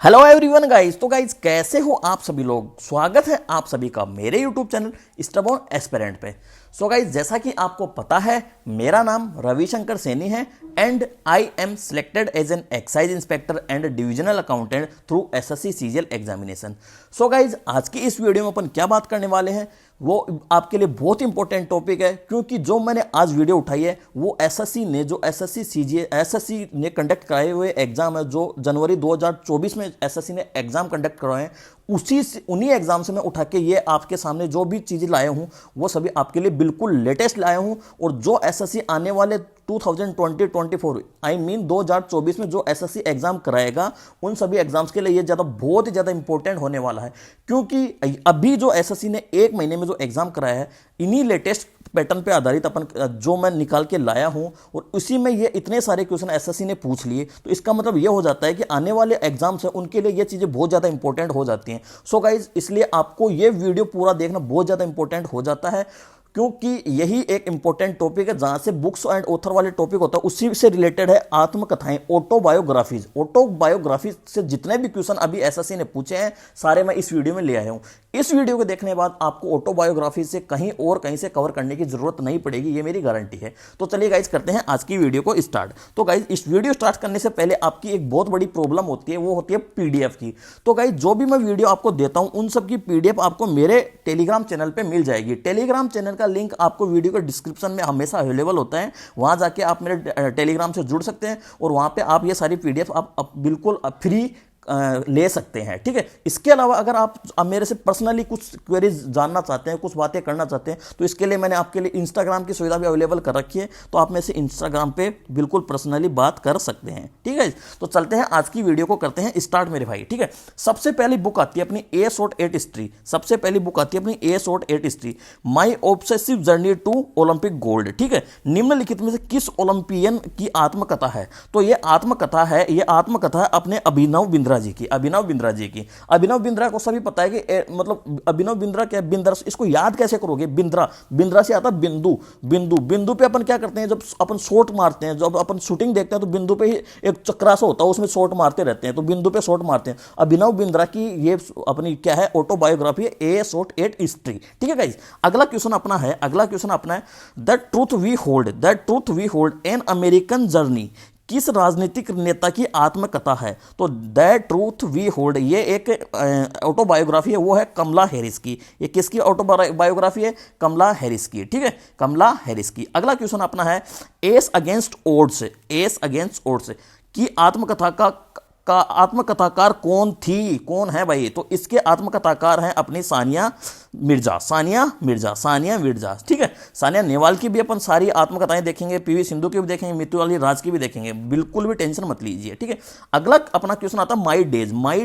Hello everyone guys. तो guys कैसे हो आप सभी लोग। स्वागत है आप सभी का मेरे यूट्यूब चैनल स्टबॉर्न एस्पिरेंट पे। सो गाइस जैसा कि आपको पता है मेरा नाम रविशंकर सैनी है and I am selected as an excise inspector and divisional accountant through SSC CGL examination. So guys आज की इस वीडियो में अपन क्या बात करने वाले हैं वो आपके लिए बहुत इंपॉर्टेंट टॉपिक है, क्योंकि जो मैंने आज वीडियो उठाई है वो एसएससी ने कंडक्ट कराए हुए एग्जाम है जो जनवरी 2024 में एसएससी ने एग्जाम कंडक्ट करवाए हैं। उन्हीं एग्जाम से मैं उठा के ये आपके सामने जो भी चीज़ें लाया हूँ वो सभी आपके लिए बिल्कुल लेटेस्ट लाया हूँ। और जो एसएससी आने वाले 2024 आई मीन 2024 में जो एसएससी एग्जाम कराएगा उन सभी एग्जाम्स के लिए ये बहुत ही ज़्यादा इंपॉर्टेंट होने वाला है, क्योंकि अभी जो एसएससी ने एक महीने में जो एग्जाम कराया है इन्हीं लेटेस्ट पैटर्न पे आधारित अपन जो मैं निकाल के लाया हूं और उसी में ये इतने सारे क्वेश्चन एसएससी ने पूछ लिए। तो इसका मतलब ये हो जाता है कि आने वाले एग्जाम्स हैं उनके लिए ये चीज़ें बहुत ज़्यादा इंपॉर्टेंट हो जाती हैं। सो गाइज इसलिए आपको ये वीडियो पूरा देखना बहुत ज़्यादा इंपॉर्टेंट हो जाता है, क्योंकि यही एक इंपॉर्टेंट टॉपिक है जहां से बुक्स एंड ऑथर वाले टॉपिक होता है उसी से रिलेटेड है आत्मकथाएं, ऑटोबायोग्राफी से जितने भी क्वेश्चन अभी एसएससी ने पूछे हैं सारे मैं इस वीडियो में ले आया हूं। इस वीडियो को देखने के बाद आपको ऑटोबायोग्राफी से कहीं से कवर करने की जरूरत नहीं पड़ेगी, ये मेरी गारंटी है। तो चलिए गाइज करते हैं आज की वीडियो को स्टार्ट। तो गाइज इस वीडियो स्टार्ट करने से पहले आपकी एक बहुत बड़ी प्रॉब्लम होती है, वो होती है पीडीएफ की। तो गाइज जो भी मैं वीडियो आपको देता हूं उन सब की पीडीएफ आपको मेरे टेलीग्राम चैनल पर मिल जाएगी। टेलीग्राम चैनल का लिंक आपको वीडियो के डिस्क्रिप्शन में हमेशा अवेलेबल होता है, वहां जाके आप मेरे टेलीग्राम से जुड़ सकते हैं और वहां पे आप ये सारी पीडीएफ आप बिल्कुल फ्री ले सकते हैं। ठीक है, इसके अलावा अगर आप मेरे से पर्सनली कुछ क्वेरीज जानना चाहते हैं, कुछ बातें करना चाहते हैं, तो इसके लिए मैंने आपके लिए इंस्टाग्राम की सुविधा भी अवेलेबल कर रखी है, तो आप मेरे से इंस्टाग्राम पे बिल्कुल पर्सनली बात कर सकते हैं। ठीक है, तो चलते हैं आज की वीडियो को करते हैं स्टार्ट मेरे भाई। ठीक है, सबसे पहली बुक आती है अपनी ए शॉर्ट 8 हिस्ट्री। सबसे पहली बुक आती है अपनी a shot 8 history, my obsessive journey to Olympic gold. ठीक है, निम्नलिखित में से किस ओलंपियन की आत्मकथा है? तो ये आत्मकथा है अपने अभिनव बिंद्रा जी की। अभिनव बिंद्रा को सभी पता है कि मतलब अभिनव बिंद्रा क्या, बिंद्रा इसको याद कैसे करोगे? बिंद्रा से आता बिंदु पे अपन क्या करते हैं, जब अपन शॉट मारते हैं, जब अपन शूटिंग देखते हैं तो बिंदु पे ही एक चक्रा सा होता है, उसमें शॉट मारते रहते हैं, तो बिंदु पे शॉट मारते हैं। अभिनव बिंद्रा की ये अपनी क्या है, ऑटोबायोग्राफी है, ए शॉर्ट 8 हिस्ट्री। ठीक है गाइस, अगला क्वेश्चन अपना है the truth we hold an American journey किस राजनीतिक नेता की आत्मकथा है? तो दैट ट्रूथ वी होल्ड ये एक ऑटोबायोग्राफी है, वो है कमला हैरिस की। ये किसकी ऑटोबायोग्राफी है? कमला हैरिस की। ठीक है, कमला हैरिस की। अगला क्वेश्चन अपना है एस अगेंस्ट ओड्स की आत्मकथाकार कौन है भाई? तो इसके आत्मकथाकार हैं अपनी सानिया मिर्जा। ठीक है, सानिया नेहवाल की भी अपन सारी आत्मकथाएं देखेंगे, पीवी सिंधु की भी देखेंगे, मिताली राज की भी देखेंगे, बिल्कुल भी टेंशन मत लीजिए। ठीक है, अगला अपना क्वेश्चन आता है माई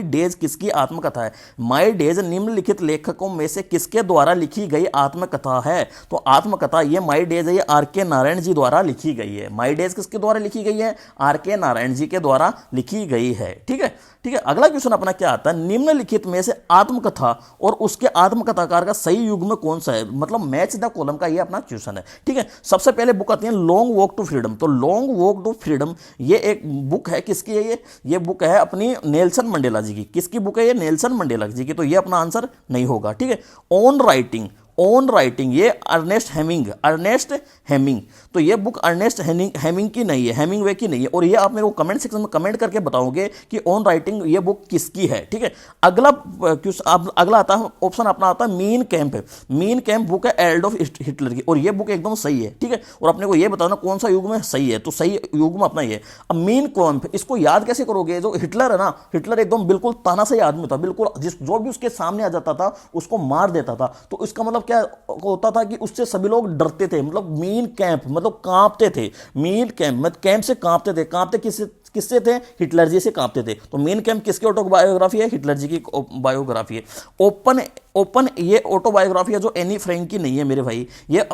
डेज किसकी आत्मकथा है? माई डेज निम्नलिखित लेखकों में से किसके द्वारा लिखी गई आत्मकथा है? तो आत्मकथा ये माई डेज है, ये आर.के. नारायण जी द्वारा लिखी गई है। माई डेज किसके द्वारा लिखी गई है? आर.के. नारायण जी के द्वारा लिखी गई है। ठीक है, अगला क्वेश्चन अपना क्या आता है, निम्नलिखित में से आत्मकथा और उसके आत्मकथाकार का सही युग्म कौन सा है? मतलब मैच द कॉलम का ये अपना क्वेश्चन है। ठीक है, सबसे पहले बुक आती है लॉन्ग वॉक टू फ्रीडम। तो लॉन्ग वॉक टू फ्रीडम ये एक बुक है, किसकी है ये बुक है अपनी नेल्सन मंडेला जी की। किसकी बुक है ये? नेल्सन मंडेला जी की। तो ये अपना आंसर नहीं होगा। ठीक है, ऑन राइटिंग ये अर्नेस्ट हेमिंग। तो ये बुक अर्नेस्ट हेमिंग की नहीं है, हेमिंगवे की नहीं है, और ये आप मेरे को कमेंट सेक्शन में कमेंट करके बताओगे कि ऑन राइटिंग ये बुक किसकी है। ठीक है, अगला आता है ऑप्शन अपना आता है मीन कैंप बुक है एडोल्फ हिटलर की, और ये बुक एकदम सही है। ठीक है, और अपने को ये बताना कौन सा युग में सही है, तो सही युग में अपना ये। अब मीन कैंप इसको याद कैसे करोगे? जो हिटलर है ना, हिटलर एकदम बिल्कुल तानाशाही आदमी था, बिल्कुल जो भी उसके सामने आ जाता था उसको मार देता था। तो इसका मतलब क्या होता था कि उससे सभी लोग डरते थे, मतलब मीन कैंप मतलब कांपते थे। मीन कैंप मतलब कैंप से कांपते किससे थे? हिटलर जी से कांपते थे। तो मीन कैंप किसकी ऑटोबायोग्राफी है? हिटलर जी की बायोग्राफी है। ओपन ये ऑटोबायोग्राफी है जो एनी फ्रैंक की नहीं है मेरे भाई, ये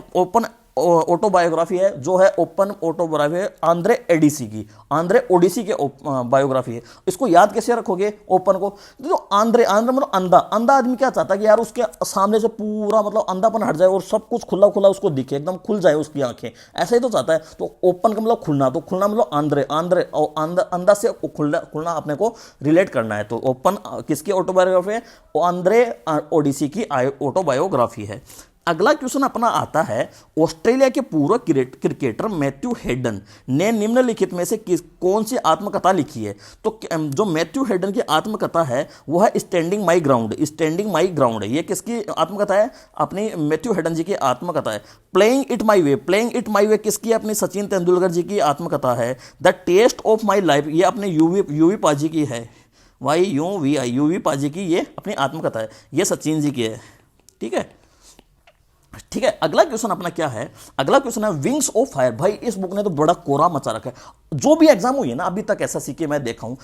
ऑटोबायोग्राफी है जो है ओपन ऑटोबायोग्राफी है आंद्रे एडिसी की, आंद्रे ओडिसी के बायोग्राफी है। इसको याद कैसे रखोगे ओपन को? जो आंद्रे, आंद्रे मतलब अंधा, अंधा आदमी क्या चाहता है कि यार उसके सामने से पूरा मतलब अंधापन हट जाए और सब कुछ खुला खुला उसको दिखे, एकदम खुल जाए उसकी आंखें, ऐसा ही तो चाहता है। तो ओपन का मतलब खुलना, तो खुलना मतलब आंद्रे, आंद्रे और अंधा से खुलना, खुलना अपने को रिलेट करना है। तो ओपन किसकी ऑटोबायोग्राफी है? आंद्रे ओडिसी की ऑटोबायोग्राफी है। अगला क्वेश्चन अपना आता है, ऑस्ट्रेलिया के पूर्व क्रिकेटर मैथ्यू हेडन ने निम्नलिखित में से कौन सी आत्मकथा लिखी है? तो जो मैथ्यू हेडन की आत्मकथा है वो है standing my ground, standing my ground. ये किसकी आत्मकथा है? अपनी मैथ्यू हेडन जी की आत्मकथा है। Playing it my way, playing it my way किसकी? अपनी सचिन तेंदुलकर जी की आत्मकथा है। The test of my life ये अपने यूवी पाजी की है, YUVI, यूवी पाजी की ये अपनी आत्मकथा है, ये सचिन जी की है। ठीक है, ठीक है। अगला क्वेश्चन अपना क्या है? अगला क्वेश्चन है विंग्स ऑफ फायर। भाई इस बुक ने तो बड़ा कोरा मचा रखा है। जो भी एग्जाम हुई है ना अभी तक ऐसा सीखे मैं देखा हूं,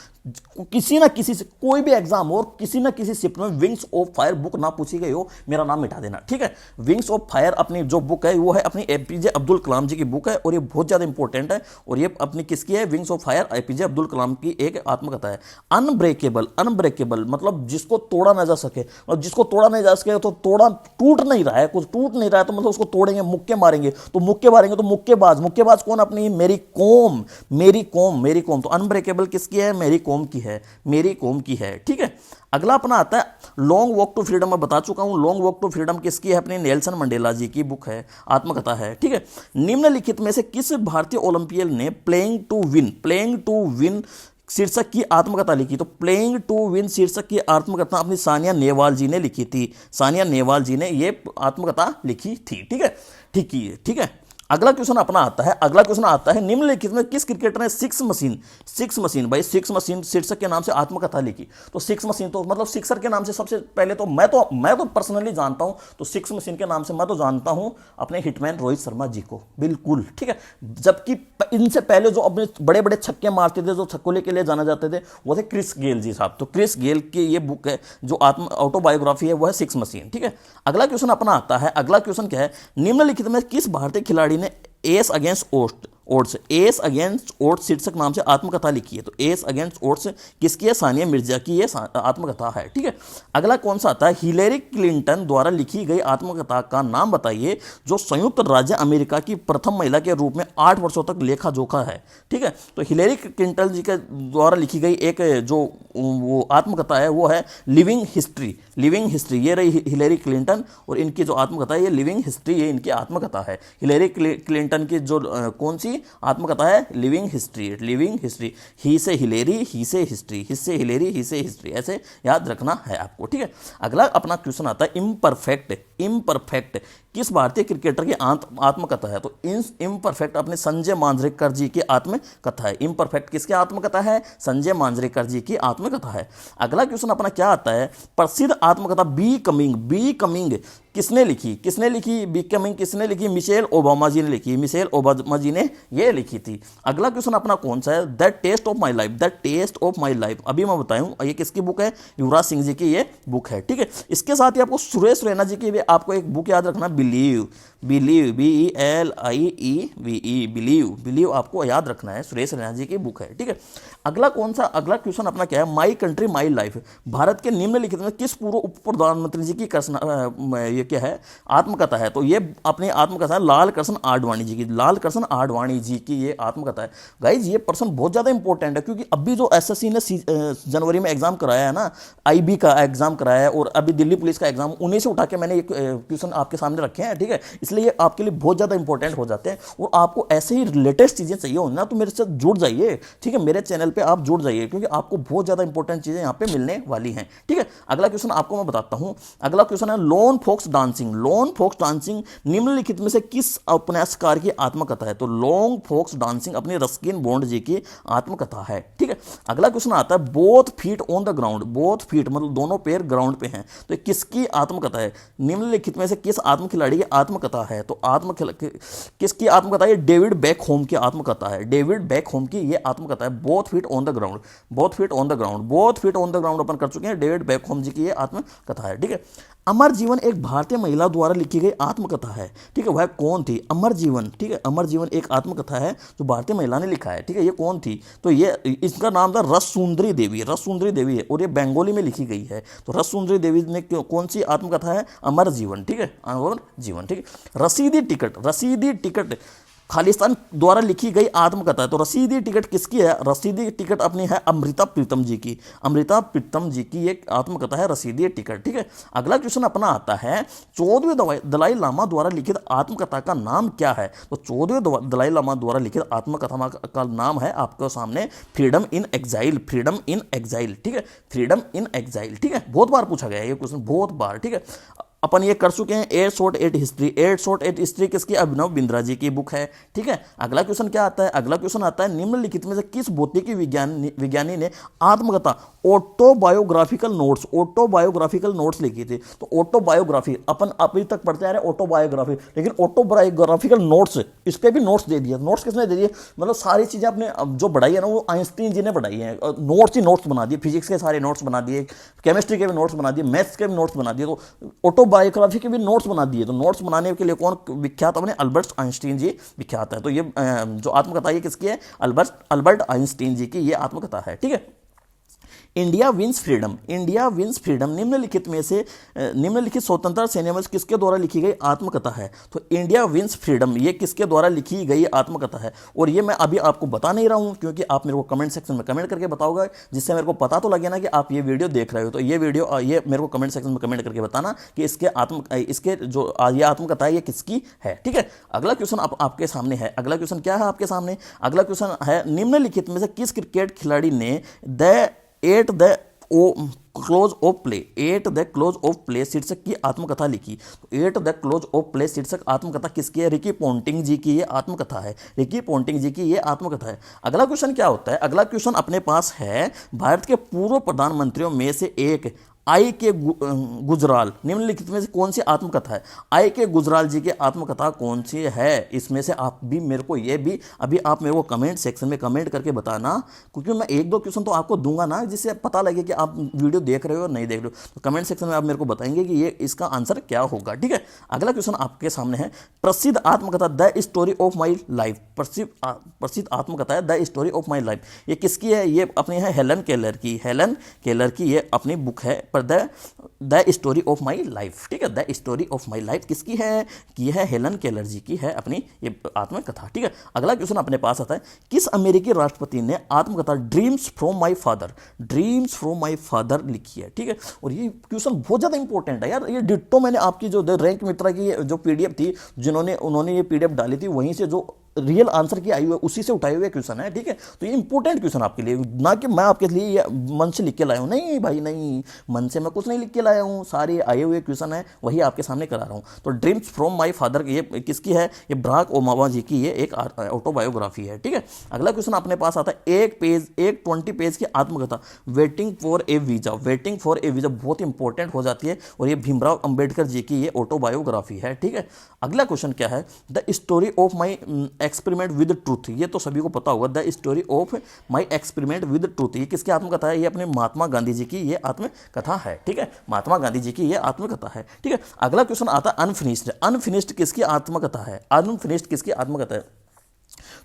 किसी ना किसी से कोई भी एग्जाम हो और किसी ना किसी शिफ्ट में विंग्स ऑफ फायर बुक ना पूछी गई हो, मेरा नाम मिटा देना। ठीक है, विंग्स ऑफ फायर अपनी जो बुक है वो है अपनी APJ अब्दुल कलाम जी की बुक है और ये बहुत ज्यादा इंपॉर्टेंट है। और ये अपनी किसकी है? Wings of fire APJ Abdul Kalam की एक आत्मकथा है। अनब्रेकेबल, अनब्रेकेबल मतलब जिसको तोड़ा ना जा सके, और जिसको तोड़ा नहीं जा सके तो तोड़ा, टूट नहीं रहा है, कुछ टूट नहीं रहा है तो मतलब उसको तोड़ेंगे, मुक्के मारेंगे। तो मुक्के मारेंगे तो मुक्केबाज, मुक्केबाज कौन? अपनी मेरी कॉम, मेरी कॉम, मेरी कॉम। तो अनब्रेकेबल किसकी है? मेरी कॉम की है, मेरी कॉम की है। ठीक है, अगला अपना आता है लॉन्ग वॉक टू फ्रीडम। मैं बता चुका हूं लॉन्ग वॉक टू फ्रीडम किसकी है? अपनी नेल्सन मंडेला जी की बुक है, आत्मकथा है। ठीक है, निम्नलिखित में से किस भारतीय ओलंपियन ने playing to win, playing to win शीर्षक की आत्मकथा लिखी? तो प्लेइंग टू विन शीर्षक की आत्मकथा अपनी सानिया नेहवाल जी ने लिखी थी, सानिया नेहवाल जी ने ये आत्मकथा लिखी थी। ठीक है, ठीक है। अगला क्वेश्चन अपना आता है, अगला क्वेश्चन आता है निम्नलिखित में किस क्रिकेटर ने सिक्स मशीन भाई सिक्स मशीन शीर्षक के नाम से आत्मकथा लिखी? तो सिक्स मशीन तो मतलब सिक्सर के नाम से सबसे पहले तो मैं तो पर्सनली जानता हूं, तो सिक्स मशीन के नाम से मैं तो जानता हूं अपने हिटमैन रोहित शर्मा जी को, बिल्कुल। ठीक है, जबकि इनसे पहले जो अपने बड़े बड़े छक्के मारते थे, जो छक्कोले के लिए जाना जाते थे, वो थे क्रिस गेल जी साहब। तो क्रिस गेल की ये बुक है जो ऑटोबायोग्राफी है वो है सिक्स मशीन। ठीक है, अगला क्वेश्चन अपना आता है, अगला क्वेश्चन क्या है? निम्नलिखित में किस भारतीय खिलाड़ी ने S against odds, S against odds शीर्षक नाम से आत्मकथा लिखी है? तो एस अगेंस्ट ओड्स किसकी है? सानिया मिर्जा की ये आत्मकथा है। ठीक है, अगला कौन सा आता है? हिलेरी क्लिंटन द्वारा लिखी गई आत्मकथा का नाम बताइए जो संयुक्त राज्य अमेरिका की प्रथम महिला के रूप में 8 वर्षों तक लेखा जोखा है। ठीक है, तो हिलेरी क्लिंटन जी के द्वारा लिखी गई एक जो वो आत्मकथा है वो है लिविंग हिस्ट्री, लिविंग हिस्ट्री। ये रही हिलेरी क्लिंटन और इनकी जो आत्मकथा है ये लिविंग हिस्ट्री, ये इनकी आत्मकथा है। हिलेरी क्लिंटन की जो कौन सी आत्मकथा है? Living history, living history. ही से हिलेरी, ही से हिस्ट्री, हिस्से हिलेरी, ही से हिस्ट्री, ऐसे याद रखना है आपको। ठीक है, अगला अपना क्वेश्चन आता है इम्परफेक्ट, इम्परफेक्ट किस भारतीय क्रिकेटर की आत्मकथा है? तो इम्परफेक्ट अपने संजय मांजरेकर जी की आत्मकथा है। इम्परफेक्ट किसकी आत्मकथा है? संजय मांजरेकर जी की आत्मकथा है। अगला क्वेश्चन अपना क्या आता है? प्रसिद्ध आत्मकथा बी कमिंग किसने लिखी? किसने लिखी बी कमिंग? किसने लिखी? मिशेल ओबामा जी ने लिखी, मिशेल ओबामा जी ने ये लिखी थी। अगला क्वेश्चन अपना कौन सा है? The test of my life, the test of my life अभी मैं बताऊं ये किसकी बुक है? युवराज सिंह जी की ये बुक है। ठीक है, इसके साथ ही आपको सुरेश रैना जी की भी आपको एक बुक याद रखना, बिलीव, बिलीव, BELIEVE, बिलीव आपको याद रखना है, सुरेश रैना जी की बुक है। ठीक है, अगला कौन सा? अगला क्वेश्चन अपना क्या है? My country my life Bharat के निम्नलिखित में किस पूर्व उप प्रधानमंत्री जी की ये क्या है? आत्मकथा है। तो ये अपनी आत्मकथा है लाल कृष्ण आडवाणी जी की, लाल कृष्ण आडवाणी जी की ये आत्मकथा है। गाइज ये पर्सन बहुत ज्यादा इंपॉर्टेंट है क्योंकि अभी जो SSC ने जनवरी में एग्जाम कराया है ना, IB का एग्जाम कराया है और अभी दिल्ली पुलिस का एग्जाम, उन्हीं से उठा के मैंने क्वेश्चन आपके सामने रखे हैं। ठीक है, इसलिए ये आपके लिए बहुत ज्यादा इंपॉर्टेंट हो जाते हैं और आपको ऐसे ही लेटेस्ट चीजें चाहिए हो ना तो मेरे साथ जुड़ जाइए। ठीक है, मेरे चैनल पे आप जुड़ जाइए क्योंकि आपको बहुत ज्यादा इंपॉर्टेंट चीजें यहाँ पे मिलने वाली हैं। ठीक है, अगला क्वेश्चन आपको मैं बताता हूं। अगला क्वेश्चन है lone fox dancing, lone fox dancing निम्नलिखित में से किस उपन्यासकार की आत्मकथा है? तो लॉन्ग फोक्स डांसिंग अपनी रस्किन बॉन्ड जी की आत्मकथा है। ठीक है, अगला क्वेश्चन आता है both feet on the ground, both feet मतलब दोनों पैर ग्राउंड पे हैं, तो किसकी आत्मकथा है? निम्नलिखित में से किस आत्म खिलाड़ी की आत्मकथा है? तो किसकी आत्मकथा है? डेविड बैकहोम की आत्मकथा है, डेविड बैकहोम की ये आत्मकथा है। Both feet feet on the ground, both feet on the ground, both feet on the ground अपन कर चुके हैं। डेविड बेकहम जी की ये आत्मकथा है, ठीक है। अमर जीवन एक भारतीय महिला द्वारा लिखी गई आत्मकथा है, ठीक है। वह कौन थी? अमर जीवन, ठीक है। अमर जीवन एक आत्मकथा है जो भारतीय महिला ने लिखा है, ठीक है। ये कौन थी? तो ये इसका नाम था रस सुंदरी देवी, रस सुंदरी देवी है और ये बंगाली में लिखी गई है। तो रस सुंदरी देवी ने कौन सी आत्मकथा है? अमर जीवन, ठीक है, अमर जीवन, ठीक है। रसीदी टिकट, रसीदी टिकट खालिस्तान द्वारा लिखी गई आत्मकथा है। तो रसीदी टिकट किसकी है? रसीदी टिकट अपनी है अमृता प्रीतम जी की, अमृता प्रीतम जी की एक आत्मकथा है रसीदी टिकट, ठीक है। अगला क्वेश्चन अपना आता है 14वें दलाई लामा द्वारा लिखित आत्मकथा का नाम क्या है? तो 14वें दलाई लामा द्वारा लिखित आत्मकथा का नाम है आपके सामने फ्रीडम इन एग्जाइल, फ्रीडम इन एग्जाइल, ठीक है, फ्रीडम इन एग्जाइल, ठीक है। बहुत बार पूछा गया है ये क्वेश्चन, बहुत बार, ठीक है। अपन ये कर चुके हैं 8 शॉर्ट 8 हिस्ट्री, 8 शॉर्ट 8 हिस्ट्री किसकी? अभिनव बिंद्रा जी की बुक है, ठीक है। अगला क्वेश्चन क्या आता है? अगला क्वेश्चन आता है निम्नलिखित में से किस भौतिकी विज्ञानी ने आत्मकथा ऑटोबायोग्राफिकल नोट्स, ऑटोबायोग्राफिकल नोट्स लिखी थी? तो ऑटोबायोग्राफी अपन अभी तक पढ़ते आ रहे हैं ऑटोबायोग्राफी, लेकिन ऑटोबायोग्राफिकल नोट्स, इस पे भी नोट्स दे दिए। नोट्स किसने दे दिए? मतलब सारी चीजें आपने जो बढ़ाई है ना वो आइंस्टीन जी ने बढ़ाई है, नोट्स ही नोट्स बना दिए, फिजिक्स के सारे नोट्स बना दिए, केमिस्ट्री के भी नोट्स बना दिए, मैथ्स के भी नोट्स बना दिए, तो बायोग्राफी के भी नोट्स बना दिए। तो नोट्स बनाने के लिए कौन विख्यात? अपने अल्बर्ट आइंस्टीन जी विख्यात है। तो ये जो आत्मकथा ये किसकी है? अल्बर्ट आइंस्टीन जी की ये आत्मकथा है, ठीक है। India wins freedom, India wins freedom निम्नलिखित में से निम्नलिखित स्वतंत्रता सेनानियों में किसके द्वारा लिखी गई आत्मकथा है? तो इंडिया विंस फ्रीडम ये किसके द्वारा लिखी गई आत्मकथा है? और ये मैं अभी आपको बता नहीं रहा हूं क्योंकि आप मेरे को कमेंट सेक्शन में कमेंट करके बताओगे, जिससे मेरे को पता तो लगे ना कि आप ये वीडियो देख रहे हो। तो ये वीडियो ये मेरे को कमेंट सेक्शन में कमेंट करके बताना कि इसके जो ये आत्मकथा है ये किसकी है, ठीक है। अगला क्वेश्चन आपके सामने है। अगला क्वेश्चन क्या है आपके सामने? अगला क्वेश्चन है निम्नलिखित में से किस क्रिकेट खिलाड़ी ने at the close of play, at the close of play शीर्षक की आत्मकथा लिखी? तो at the close of play शीर्षक आत्मकथा किसकी है? रिकी पोंटिंग जी की ये आत्मकथा है, रिकी पोंटिंग जी की ये आत्मकथा है। अगला क्वेश्चन क्या होता है? अगला क्वेश्चन अपने पास है भारत के पूर्व प्रधानमंत्रियों में से एक आई के गुजराल निम्नलिखित में से कौन सी आत्मकथा है? आई के गुजराल जी की आत्मकथा कौन सी है? इसमें से आप भी मेरे को ये भी अभी आप मेरे को कमेंट सेक्शन में कमेंट करके बताना, क्योंकि मैं एक दो क्वेश्चन तो आपको दूंगा ना जिससे पता लगे कि आप वीडियो देख रहे हो और नहीं देख रहे हो। तो कमेंट सेक्शन में आप मेरे को बताएंगे कि ये इसका आंसर क्या होगा, ठीक है। अगला क्वेश्चन आपके सामने है प्रसिद्ध आत्मकथा the story of my life, प्रसिद्ध आत्मकथा है the story of my life, ये किसकी है? ये अपनी है हेलन केलर की, हेलन केलर की ये अपनी बुक है the story of my life, ठीक है। The story of my life किसकी है? की है हेलन केलर जी की है अपनी ये आत्मकथा, ठीक है। अगला क्वेश्चन अपने पास आता है किस अमेरिकी राष्ट्रपति ने आत्मकथा dreams from my father, dreams from my father लिखी है, ठीक है। और ये क्वेश्चन बहुत ज्यादा इंपॉर्टेंट है यार। ये डिट्टो मैंने आपकी जो रैंक मित्रा की जो पीडीएफ थी उन्होंने ये पीडीएफ डाली थी, वहीं से जो रियल आंसर की आई हुई है उसी से उठाए हुए क्वेश्चन है, ठीक है। तो ये इंपॉर्टेंट क्वेश्चन आपके लिए, ना कि मैं आपके लिए ये मन से लिख के लाया हूं, नहीं भाई नहीं, मन से मैं कुछ नहीं लिख के लाया हूं, सारे आए हुए क्वेश्चन है वही आपके सामने करा रहा हूं। तो ड्रीम्स फ्रॉम माय फादर ये किसकी है? ये बराक ओबामा जी की ये एक ऑटोबायोग्राफी है, ठीक है। अगला क्वेश्चन अपने पास आता है एक 20 पेज की आत्मकथा waiting for A visa, waiting for A visa बहुत इंपॉर्टेंट हो जाती है और ये भीमराव अंबेडकर जी की ये ऑटोबायोग्राफी है, ठीक है। अगला क्वेश्चन क्या है? The story of my experiment with truth, ये तो सभी को पता होगा। The story of my experiment with truth ये किसकी आत्मकथा है? ये अपने महात्मा गांधी जी की ये आत्मकथा है, ठीक है। महात्मा गांधी जी की ये आत्मकथा है, ठीक है। अगला क्वेश्चन आता है अनफिनिश्ड, अनफिनिश्ड किसकी आत्मकथा है? अनफिनिश्ड किसकी आत्मकथा है?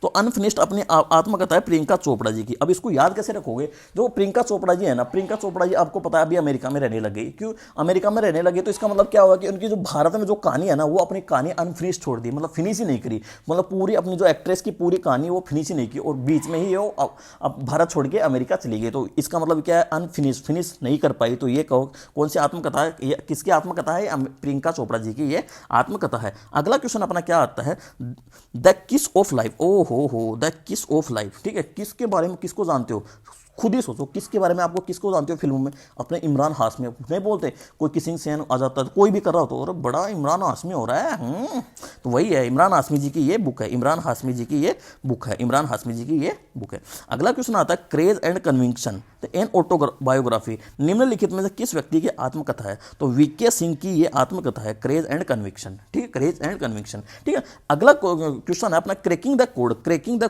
तो अनफिनिश्ड अपनी आत्मकथा है प्रियंका चोपड़ा जी की। अब इसको याद कैसे रखोगे? जो प्रियंका चोपड़ा जी है ना, प्रियंका चोपड़ा जी आपको पता है अभी अमेरिका में रहने लग गई। क्यों अमेरिका में रहने लगे? तो इसका मतलब क्या हुआ कि उनकी जो भारत में जो कहानी है ना वो अपनी कहानी अनफिनिश छोड़ दी, मतलब फिनिश ही नहीं करी, मतलब पूरी अपनी जो एक्ट्रेस की पूरी कहानी वो फिनिश ही नहीं की और बीच में ही वो अब भारत छोड़ के अमेरिका चली गई। तो इसका मतलब क्या है? अनफिनिश, फिनिश नहीं कर पाई। तो ये कहो कौन सी आत्मकथा है? ये किसकी आत्मकथा है? प्रियंका चोपड़ा जी की ये आत्मकथा है। अगला क्वेश्चन अपना क्या आता है? द किस ऑफ लाइफ, ओ हो द किस ऑफ लाइफ, ठीक है। किसके बारे में किसको जानते हो? खुद ही सोचो किसके बारे में, आपको किसको जानते हो फिल्मों में? अपने इमरान हाशमी। नहीं बोलते कोई किसी सेन आ जाता है कोई भी कर रहा हो तो अरे बड़ा इमरान हाशमी हो रहा है, तो वही है इमरान हाशमी जी की ये बुक है, इमरान हाशमी जी की ये बुक है, इमरान हाशमी जी की ये बुक है। अगला क्वेश्चन आता है क्रेज एंड कन्विक्शन, तो एन ऑटोबायोग्राफी निम्नलिखित में से किस व्यक्ति की आत्मकथा है? तो वीके सिंह की ये आत्मकथा है, करेज एंड कन्विक्शन। ठीक है, करेज एंड कन्विक्शन। ठीक है, अगला क्वेश्चन है अपना cracking the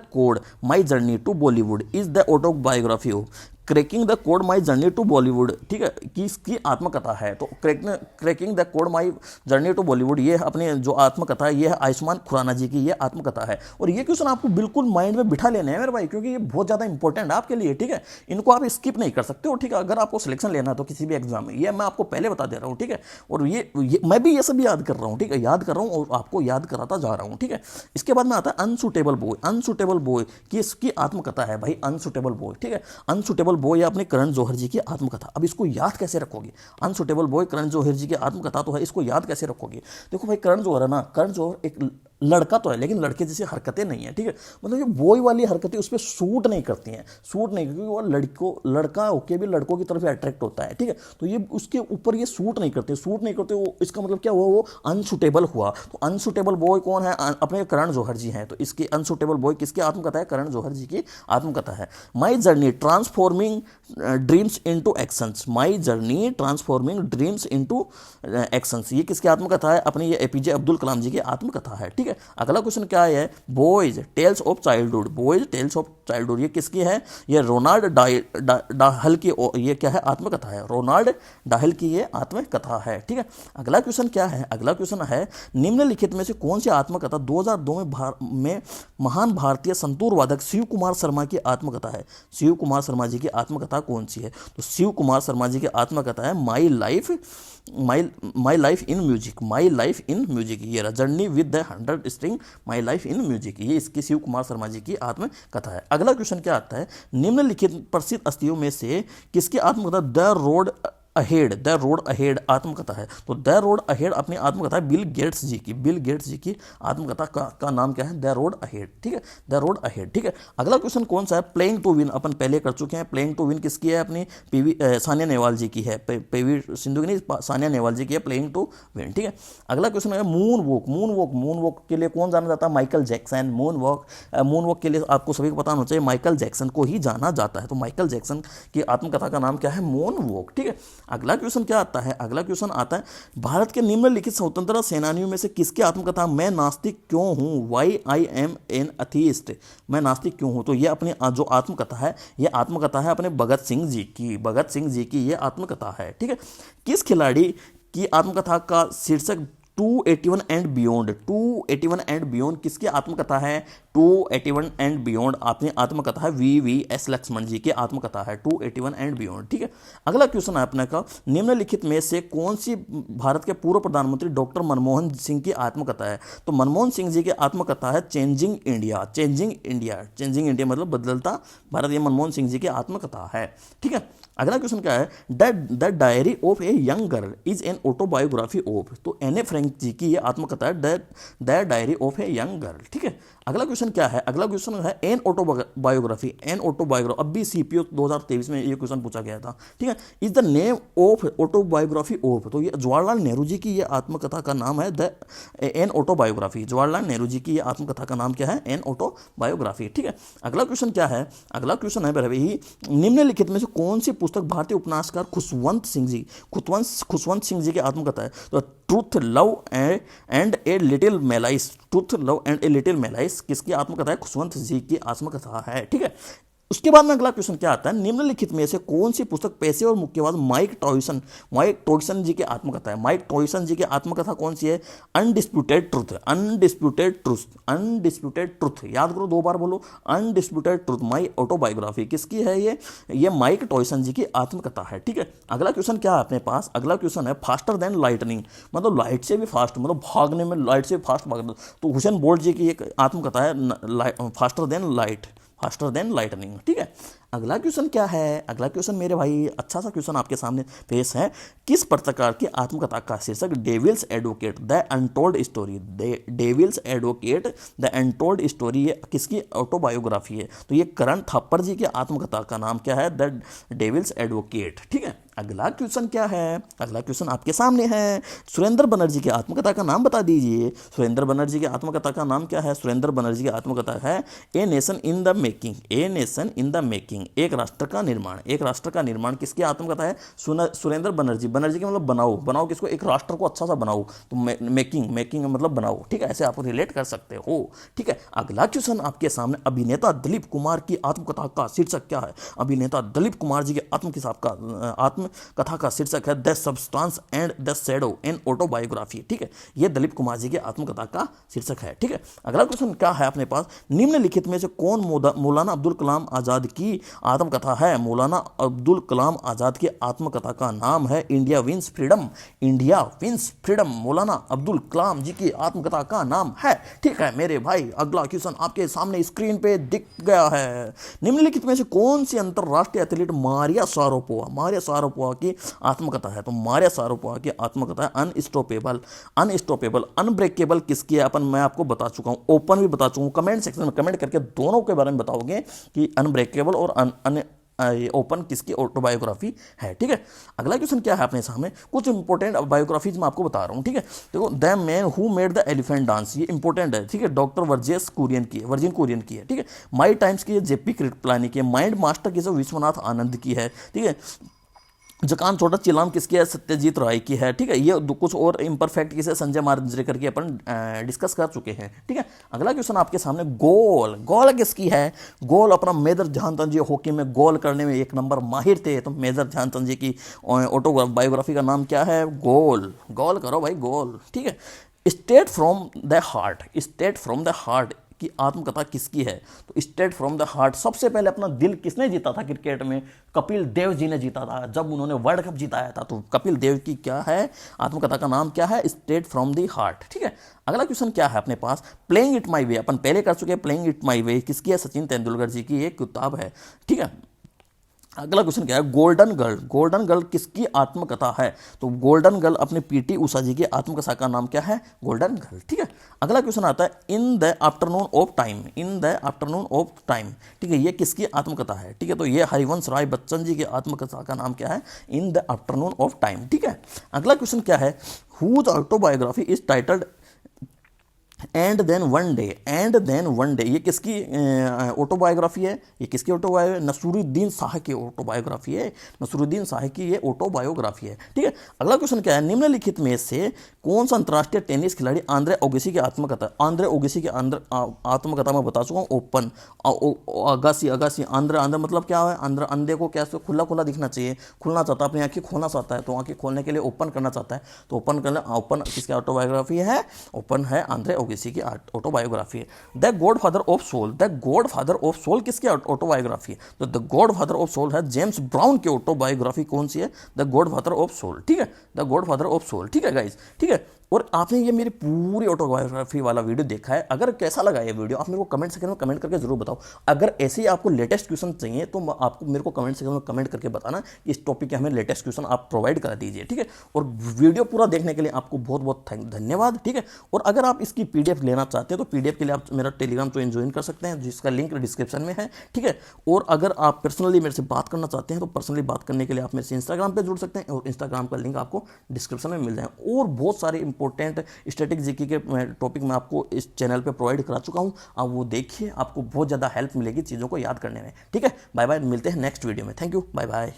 code my journey to Bollywood is the autobiography of. Cracking the code my journey to Bollywood, ठीक है, कि इसकी आत्मकथा है। तो cracking the code my journey to Bollywood ये अपनी जो आत्मकथा है ये है आयुष्मान खुराना जी की ये आत्मकथा है। और ये क्वेश्चन आपको बिल्कुल माइंड में बिठा लेने हैं मेरे भाई, क्योंकि ये बहुत ज़्यादा इंपॉर्टेंट है आपके लिए। ठीक है, इनको आप स्किप नहीं कर सकते हो। ठीक है, अगर आपको सिलेक्शन लेना है तो किसी भी एग्जाम में, ये मैं आपको पहले बता दे रहा हूँ। ठीक है, और ये मैं भी ये सब याद कर रहा हूँ। ठीक है, याद कर रहा हूँ और आपको याद कराता जा रहा हूँ। ठीक है, इसके बाद में आता है अनसुटेबल बॉय। अनसुटेबल बॉय की इसकी आत्मकथा है भाई, अनसुटेबल बॉय। ठीक है, अनसुटेबल बॉय या अपने करण जौहर जी की आत्मकथा। अब इसको याद कैसे रखोगे? अनसुटेबल बॉय करण जौहर जी की आत्मकथा तो है, इसको याद कैसे रखोगे? देखो भाई, करण जौहर है ना, करण जौहर एक लड़का तो है लेकिन लड़के जैसी हरकतें नहीं है। ठीक है, मतलब ये बॉय वाली हरकतें उस पर सूट नहीं करती हैं, सूट नहीं, क्योंकि वो लड़का होके भी लड़कों की तरफ अट्रैक्ट होता है। ठीक है, तो ये उसके ऊपर ये सूट नहीं करते वो, इसका मतलब क्या हुआ? वो अनसुटेबल हुआ। तो अनसुटेबल बॉय कौन है? अपने करण जौहर जी हैं। तो इसकी अनसुटेबल बॉय किसकी आत्मकथा है? करण जौहर जी की आत्मकथा है। My journey transforming dreams into actions. My journey transforming dreams into actions, ये किसकी आत्मकथा है? अपनी ये एपीजे अब्दुल कलाम जी की आत्मकथा है। ठीक है, अगला क्वेश्चन क्या है? Boys tales of childhood. Boys tales of childhood ये किसकी है? ये रोनाल्ड डाहल की ये क्या है? आत्मकथा है। रोनाल्ड डाहल की ये आत्मकथा है। ठीक है, अगला क्वेश्चन क्या है? अगला क्वेश्चन है निम्नलिखित में से कौन सी आत्मकथा 2002 में महान भारतीय संतूर वादक शिव कुमार शर्मा की आत्मकथा है? शिव कुमार शर्मा जी की आत्मकथा कौन सी है? तो शिव कुमार शर्मा जी की आत्मकथा है my life in music. My life in music, ये journey with the 100 string my life in music, ये इसकी शिव कुमार शर्मा जी की आत्मकथा है। अगला क्वेश्चन क्या आता है? निम्नलिखित प्रसिद्ध हस्तियों में से किसकी आत्मकथा द रोड अहेड आत्मकथा है? तो द रोड अहेड अपनी आत्मकथा है बिल गेट्स जी की। बिल गेट्स जी की आत्मकथा का नाम क्या है? The road ahead. ठीक है, द रोड अहेड। ठीक है, अगला क्वेश्चन कौन सा है? प्लेइंग टू विन अपन पहले कर चुके हैं। प्लेइंग टू विन किसकी है? अपनी सानिया नेहवाल जी की है। पीवी सिंधु की नहीं, सानिया नेहवाल जी की है प्लेइंग टू विन। ठीक है, अगला क्वेश्चन है मून वॉक के लिए कौन जाना जाता है? Michael Jackson. मून वॉक के लिए आपको सभी को पता होना चाहिए, माइकल जैक्सन को ही जाना जाता है। तो माइकल जैक्सन की आत्मकथा का नाम क्या है? Moon walk. ठीक है, अगला क्वेश्चन क्या आता है? अगला क्वेश्चन आता है भारत के निम्नलिखित स्वतंत्रता सेनानियों में से किसकी आत्मकथा मैं नास्तिक क्यों हूं? Why I am an atheist, मैं नास्तिक क्यों हूं? तो ये अपनी जो आत्मकथा है ये आत्मकथा है अपने भगत सिंह जी की ये आत्मकथा है। ठीक है, किस खिलाड़ी की आत्मकथा का शीर्षक 281 एंड बियॉन्ड? 281 एंड बियॉन्ड किसकी आत्मकथा है? 281 एंड बियॉन्ड अपनी आत्मकथा है VVS लक्ष्मण जी की आत्मकथा है 281 एंड बियॉन्ड। ठीक है, अगला क्वेश्चन है अपने का निम्नलिखित में से कौन सी भारत के पूर्व प्रधानमंत्री डॉक्टर मनमोहन सिंह की आत्मकथा है? तो मनमोहन सिंह जी की आत्मकथा है चेंजिंग इंडिया मतलब बदलता भारत, ये मनमोहन सिंह जी की आत्मकथा है। ठीक है, अगला क्वेश्चन क्या है? The diary of a young girl is an autobiography of. तो एन ए फ्रैंक जी की ये आत्मकथा है the diary of a young girl. ठीक है, अगला क्वेश्चन क्या है? अगला क्वेश्चन है एन ऑटोबायोग्राफी। अब भी CPO 2023 में ये क्वेश्चन पूछा गया था। ठीक है, is the name of autobiography of. तो ये जवाहरलाल नेहरू जी की ये आत्मकथा का नाम है the an autobiography. Jawaharlal Nehru ji की ये आत्मकथा का नाम क्या है? An autobiography. ठीक है, अगला क्वेश्चन क्या है? अगला क्वेश्चन है भाई निम्नलिखित में से कौन सी पुस्तक भारतीय उपन्यासकार खुशवंत सिंह जी की आत्मकथा है? तो truth love and a little malice. Truth love and a little malice किसकी आत्मकथा है? खुशवंत जी की आत्मकथा है। ठीक है, उसके बाद में अगला क्वेश्चन क्या आता है? निम्नलिखित में से कौन सी पुस्तक पैसे और मुक्केबाज माइक टॉयसन जी की आत्मकथा है? माइक टॉयसन जी की आत्मकथा कौन सी है? Undisputed truth. याद करो, 2 बार बोलो, अनडिस्प्यूटेड ट्रूथ माई ऑटोबायोग्राफी। किसकी है ये माइक टॉयसन जी की आत्मकथा है। ठीक है, अगला क्वेश्चन क्या है अपने पास? अगला क्वेश्चन है फास्टर देन लाइटनिंग, मतलब लाइट से भी फास्ट, मतलब भागने में लाइट से फास्ट भागना। तो हुसैन बोल्ट जी की एक आत्मकथा है फास्टर देन लाइटनिंग। ठीक है, अगला क्वेश्चन क्या है? अगला क्वेश्चन मेरे भाई अच्छा सा क्वेश्चन आपके सामने पेश है। किस पत्रकार की आत्मकथा का शीर्षक devil's advocate the untold story? Devil's advocate the untold story ये किसकी ऑटोबायोग्राफी है? तो ये करण थापर जी की आत्मकथा का नाम क्या है? The devil's advocate. ठीक है, अगला क्वेश्चन क्या है, अगला क्वेश्चन आपके सामने है। सुरेंद्र बनर्जी की आत्मकथा का नाम बता दीजिए। सुरेंद्र बनर्जी की आत्मकथा का नाम क्या है? सुरेंद्र बनर्जी की आत्मकथा है a nation in the making. A nation in the making, एक राष्ट्र का निर्माण। एक राष्ट्र का निर्माण किसकी आत्मकथा है? सुरेंद्र बनर्जी। बनर्जी के मतलब बनाओ, बनाओ किसको? एक राष्ट्र को अच्छा सा बनाओ। तो मेकिंग, मेकिंग मतलब बनाओ, ठीक है, ऐसे आप रिलेट कर सकते हो, ठीक है। अगला क्वेश्चन आपके सामने, अभिनेता दिलीप कुमार की आत्मकथा का शीर्षक क्या है? अभिनेता दिलीप कुमार जी के आत्मकथा का शीर्षक है the substance and the shadow in autobiography, ठीक है। ये दिलीप कुमार जी के आत्मकथा का शीर्षक है, ठीक है। अगला क्वेश्चन क्या है अपने पास, निम्नलिखित में से कौन मौलाना अब्दुल कलाम आजाद की आत्मकथा है? मौलाना अब्दुल कलाम आजाद की आत्मकथा का नाम है India wins freedom. India wins freedom Maulana Abdul कलाम जी की आत्मकथा का नाम है, ठीक है मेरे भाई। अगला क्वेश्चन आपके सामने स्क्रीन पे दिख गया है। निम्नलिखित में से कौन सी अंतरराष्ट्रीय athlete Maria Sharapova, Maria Sharapova की आत्मकथा है? तो मारिया शारापोवा की आत्मकथा है अनस्टॉपेबल। अनस्टॉपेबल, अनब्रेकेबल किसकी है? अपन मैं आपको बता चुका हूं, ओपन भी बता चुका हूं। कमेंट सेक्शन में कमेंट करके दोनों के बारे में बताओगे कि अनब्रेकेबल और ओपन किसकी ऑटोबायोग्राफी है, ठीक है। अगला क्वेश्चन क्या है अपने सामने, कुछ इंपॉर्टेंट बायोग्राफीज मैं आपको बता रहा हूं, ठीक है। देखो, the man who made the elephant dance, ये इंपॉर्टेंट है, ठीक है। डॉक्टर वर्जिन कुरियन की है, ठीक है। माई टाइम्स की है जेपी कृपलानी की है। माइंड मास्टर की है विश्वनाथ आनंद की है, ठीक है। जकान छोटा चिलाम किसकी है? सत्यजीत राय की है, ठीक है। ये कुछ और इम्परफेक्ट किसे? संजय मांजरेकर की अपन डिस्कस कर चुके हैं, ठीक है। अगला क्वेश्चन आपके सामने, गोल। गोल किसकी है? गोल अपना मेजर ध्यानचंद जी हॉकी में गोल करने में एक नंबर माहिर थे, तो मेजर ध्यानचंद जी की ऑटोबायोग्राफी का नाम क्या है? गोल। गोल करो भाई, गोल, ठीक है। State from the heart, state from the heart की आत्मकथा किसकी है? तो स्टेट फ्रॉम द हार्ट, सबसे पहले अपना दिल किसने जीता था क्रिकेट में? कपिल देव जी ने जीता था, जब उन्होंने वर्ल्ड कप जिताया था। तो कपिल देव की क्या है आत्मकथा का नाम? क्या है? स्टेट फ्रॉम द हार्ट, ठीक है। अगला क्वेश्चन क्या है अपने पास, प्लेइंग इट माई वे, अपन पहले कर चुके हैं। प्लेइंग इट माई वे किसकी है? सचिन तेंदुलकर जी की एक किताब है, ठीक है। अगला क्वेश्चन क्या है, गोल्डन गर्ल। गोल्डन गर्ल किसकी आत्मकथा है? तो गोल्डन गर्ल अपने पीटी उषा जी की आत्मकथा का नाम क्या है? गोल्डन गर्ल, ठीक है। अगला क्वेश्चन आता है, in the afternoon of time. In the afternoon of time, ठीक है, ये किसकी आत्मकथा है? ठीक है, तो ये हरिवंश राय बच्चन जी की आत्मकथा का नाम क्या है? In the afternoon of time, ठीक है। अगला क्वेश्चन क्या है, whose autobiography is titled and then one day. And then one day, ये किसकी ऑटोबायोग्राफी है? ये किसकी ऑटोबायोग्राफी? नसरुद्दीन शाह की ऑटोबायोग्राफी है। नसरुद्दीन शाह की ये ऑटोबायोग्राफी है, ठीक है। अगला क्वेश्चन क्या है, निम्नलिखित में से कौन सा अंतर्राष्ट्रीय टेनिस खिलाड़ी आंद्रे ओगेसी की आत्मकथा? आंद्रे ओगेसी की आत्मकथा मैं बता चुका हूँ, ओपन। अगासी, अगासी, आंध्र, आंध्र मतलब क्या है? आंध्र, अंधे को कैसे खुला खुला दिखना चाहिए, खुलना चाहता है, अपनी आंखें खोलना चाहता है, तो आंखें खोलने के लिए ओपन करना चाहता है, तो ओपन करना। ओपन किसकी ऑटोबायोग्राफी है? ओपन है आंद्रे ओगेसी की ऑटोबायोग्राफी है। The godfather of soul, the godfather of soul किसकी ऑटोबायोग्राफी है? तो the godfather of soul है जेम्स ब्राउन की ऑटोबायोग्राफी। कौन सी है? The godfather of soul, ठीक है, the godfather of soul, ठीक है गाइस, ठीक है। और आपने ये मेरी पूरी ऑटोबायोग्राफी वाला वीडियो देखा है, अगर कैसा लगा ये वीडियो आप मेरे को कमेंट सेक्शन में कमेंट करके जरूर बताओ। अगर ऐसे ही आपको लेटेस्ट क्वेश्चन चाहिए तो आपको मेरे को कमेंट सेक्शन में कमेंट करके बताना कि इस टॉपिक के हमें लेटेस्ट क्वेश्चन आप प्रोवाइड करा दीजिए, ठीक है। और वीडियो पूरा देखने के लिए आपको बहुत बहुत धन्यवाद, ठीक है। और अगर आप इसकी पीडीएफ लेना चाहते हैं तो पीडीएफ के लिए आप मेरा टेलीग्राम तो ज्वाइन कर सकते हैं, जिसका लिंक डिस्क्रिप्शन में है, ठीक है। और अगर आप पर्सनली मेरे से बात करना चाहते हैं तो पर्सनली बात करने के लिए आप मेरे से इंस्टाग्राम पर जुड़ सकते हैं, और इंस्टाग्राम का लिंक आपको डिस्क्रिप्शन में मिल जाए। और बहुत सारे इंपॉर्टेंट स्टैटिक जीके के टॉपिक मैं आपको इस चैनल पे प्रोवाइड करा चुका हूं, आप वो देखिए, आपको बहुत ज़्यादा हेल्प मिलेगी चीज़ों को याद करने में, ठीक है। बाय बाय, मिलते हैं नेक्स्ट वीडियो में। Thank you, bye bye.